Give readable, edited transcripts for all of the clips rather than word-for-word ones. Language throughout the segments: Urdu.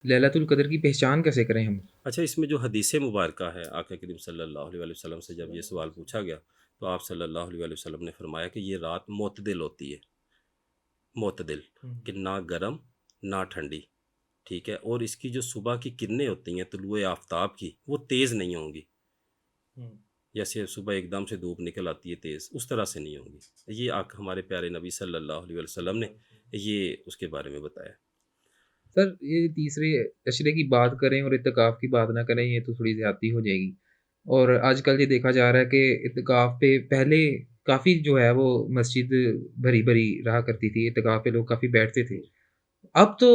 ليلة القدر کی پہچان کیسے کریں ہم؟ اچھا، اس میں جو حدیث مبارکہ ہے آقا کریم صلی اللہ علیہ وآلہ وسلم سے جب یہ سوال پوچھا گیا تو آپ صلی اللہ علیہ وآلہ وسلم نے فرمایا کہ یہ رات معتدل ہوتی ہے، معتدل، کہ نہ گرم نہ ٹھنڈی، ٹھیک ہے، اور اس کی جو صبح کی کرنیں ہوتی ہیں طلوع آفتاب کی وہ تیز نہیں ہوں گی، جیسے صبح ایک دم سے دھوپ نکل آتی ہے تیز، اس طرح سے نہیں ہوں گی۔ یہ ہمارے پیارے نبی صلی اللہ علیہ وآلہ وسلم نے یہ اس کے بارے میں بتایا۔ سر یہ تیسرے عشرے کی بات کریں اور اعتکاف کی بات نہ کریں یہ تو تھوڑی زیادتی ہو جائے گی، اور آج کل یہ دیکھا جا رہا ہے کہ اعتکاف پہ پہلے کافی جو ہے وہ مسجد بھری بھری رہا کرتی تھی، اعتکاف پہ لوگ کافی بیٹھتے تھے۔ اب تو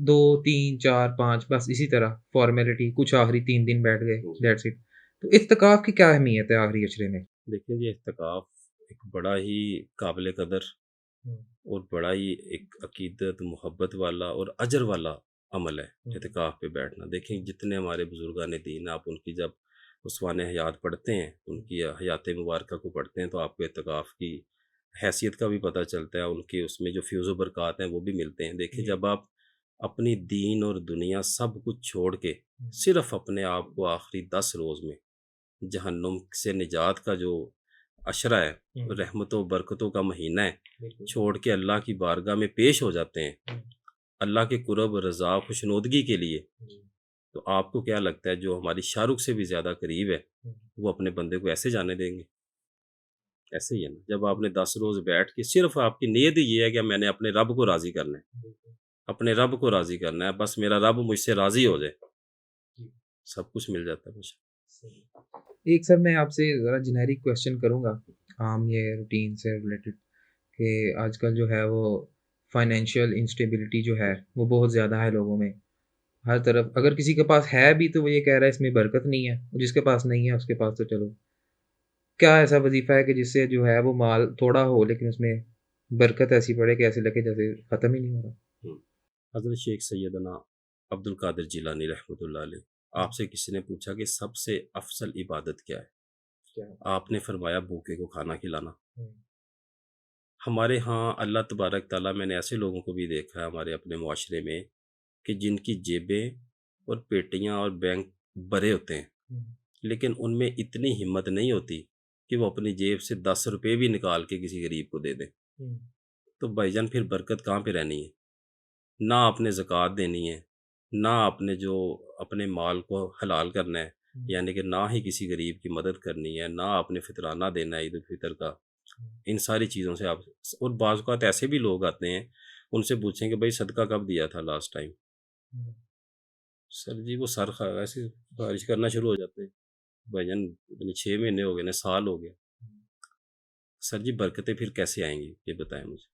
2 3 4 5 بس اسی طرح فارمیلٹی، کچھ آخری 3 دن بیٹھ گئے، دیٹس اٹ۔ تو اعتکاف کی کیا اہمیت ہے آخری عشرے میں؟ دیکھیں جی، اعتکاف ایک بڑا ہی قابل قدر اور بڑا ہی ایک عقیدت محبت والا اور اجر والا عمل ہے اعتکاف پہ بیٹھنا۔ دیکھیں جتنے ہمارے بزرگان دین، آپ ان کی جب اسوان حیات پڑھتے ہیں، ان کی حیات مبارکہ کو پڑھتے ہیں تو آپ کو اعتکاف کی حیثیت کا بھی پتہ چلتا ہے، ان کے اس میں جو فیوز و برکات ہیں وہ بھی ملتے ہیں۔ دیکھیں جب آپ اپنی دین اور دنیا سب کچھ چھوڑ کے صرف اپنے آپ کو آخری 10 روز میں جہنم سے نجات کا جو عشرہ ہے، رحمت و برکتوں کا مہینہ ہے، چھوڑ کے اللہ کی بارگاہ میں پیش ہو جاتے ہیں اللہ کے قرب رضا خوشنودگی کے لیے، تو آپ کو کیا لگتا ہے جو ہماری شاہ رخ سے بھی زیادہ قریب ہے وہ اپنے بندے کو ایسے جانے دیں گے؟ ایسے ہی ہے نا، جب آپ نے 10 روز بیٹھ کے صرف آپ کی نیت ہی یہ ہے کہ میں نے اپنے رب کو راضی کرنا ہے، اپنے رب کو راضی کرنا ہے، بس میرا رب مجھ سے راضی ہو جائے، سب کچھ مل جاتا ہے مجھے۔ ایک سر میں آپ سے ذرا جنیرک کویشچن کروں گا، عام یہ روٹین سے ریلیٹڈ، کہ آج کل جو ہے وہ فائنینشیل انسٹیبلٹی جو ہے وہ بہت زیادہ ہے لوگوں میں، ہر طرف اگر کسی کے پاس ہے بھی تو وہ یہ کہہ رہا ہے اس میں برکت نہیں ہے، اور جس کے پاس نہیں ہے اس کے پاس تو چلو، کیا ایسا وظیفہ ہے کہ جس سے جو ہے وہ مال تھوڑا ہو لیکن اس میں برکت ایسی پڑے کہ ایسے لگے جیسے ختم ہی نہیں ہو رہا؟ حضرت شیخ سیدنا عبد القادر جیلانی رحمۃ اللہ علیہ، آپ سے کسی نے پوچھا کہ سب سے افضل عبادت کیا ہے؟ آپ نے فرمایا بھوکے کو کھانا کھلانا۔ ہمارے ہاں اللہ تبارک تعالیٰ، میں نے ایسے لوگوں کو بھی دیکھا ہے ہمارے اپنے معاشرے میں کہ جن کی جیبیں اور پیٹیاں اور بینک بھرے ہوتے ہیں، لیکن ان میں اتنی ہمت نہیں ہوتی کہ وہ اپنی جیب سے 10 روپے بھی نکال کے کسی غریب کو دے دیں۔ تو بھائی جان پھر برکت کہاں پہ رہنی ہے؟ نہ آپ نے زکوٰۃ دینی ہے، نہ آپ نے جو اپنے مال کو حلال کرنا ہے، یعنی کہ نہ ہی کسی غریب کی مدد کرنی ہے، نہ آپ نے فطرانہ دینا ہے عید الفطر کا، ان ساری چیزوں سے آپ، اور بعض اوقات ایسے بھی لوگ آتے ہیں ان سے پوچھیں کہ بھائی صدقہ کب دیا تھا لاسٹ ٹائم؟ سر جی وہ ایسے خارج کرنا شروع ہو جاتے ہیں، بھائی جان 6 مہینے ہو گئے نا، سال ہو گیا، سر جی برکتیں پھر کیسے آئیں گی یہ بتائیں مجھے۔